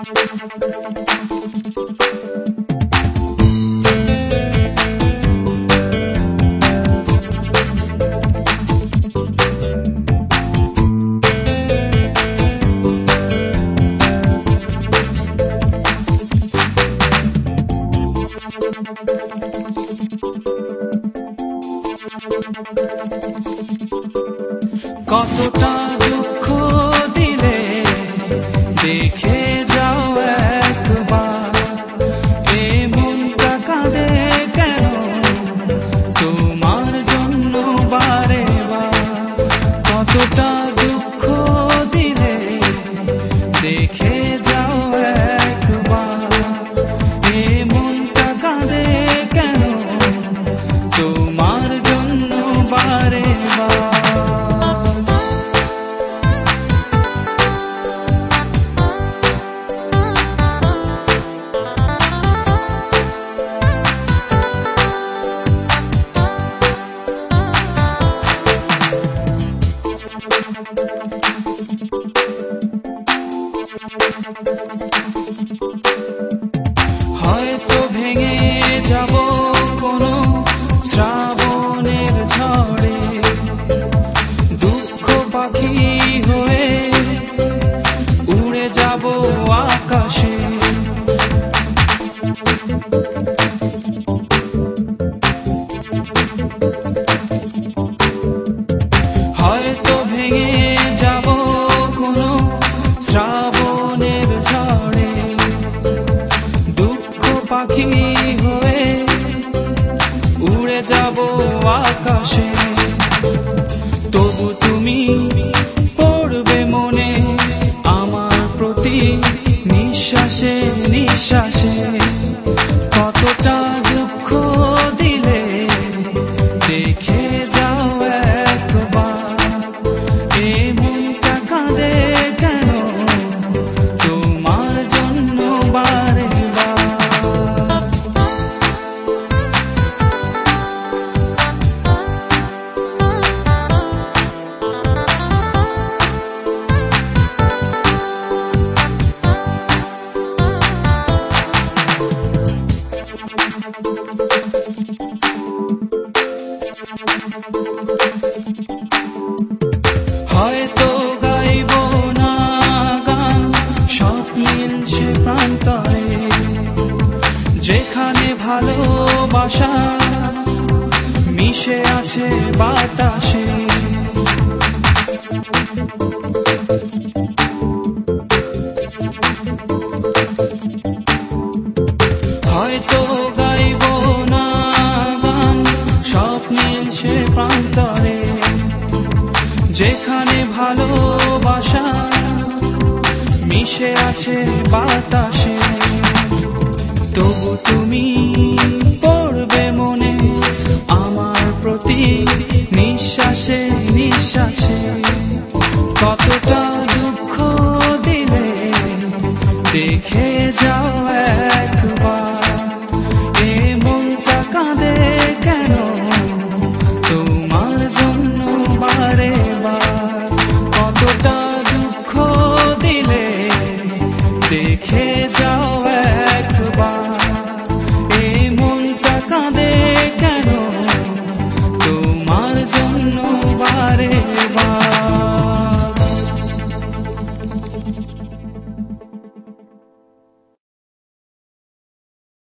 কতটা দুঃখ দিলে দেখে যাও একবার, এ মনটা কাঁদে কেন তোমার জন্য বারে বার। কতটা দুঃখ দিলে দেখে যাও একবার, এ মনটা কাঁদে কেন তোমার জন্য বারে বার। হয়তো ভেঙে যাব কোনো শ্রাবণের ঝড়ে, দুঃখ পাখি হয়ে উড়ে যাব আকাশে। হয়তো ভেঙে যাব কোনো শ্রাবণের ঝড়ে, দুঃখ পাখি হয়ে উড়ে যাব আকাশে। তবু তুমি পড়বে মনে আমার প্রতি নিঃশ্বাসে নিঃশ্বাসে। কতটা দুঃখ দিলে দেখে যাও একবার, এ মনটা কাঁদে কেন তোমার জন্য বারে বার। হয়তো গাইব না গান স্বপ্নিল সে প্রান্তরে, যেখানে ভালোবাসা মিশে আছে বাতাসে। হয়তো গাইব না গান স্বপ্নিল সে প্রান্তরে, যেখানে ভালোবাসা মিশে আছে বাতাসে। তবু তুমি পড়বে মনে আমার প্রতি নিঃশ্বাসে নিঃশ্বাসে।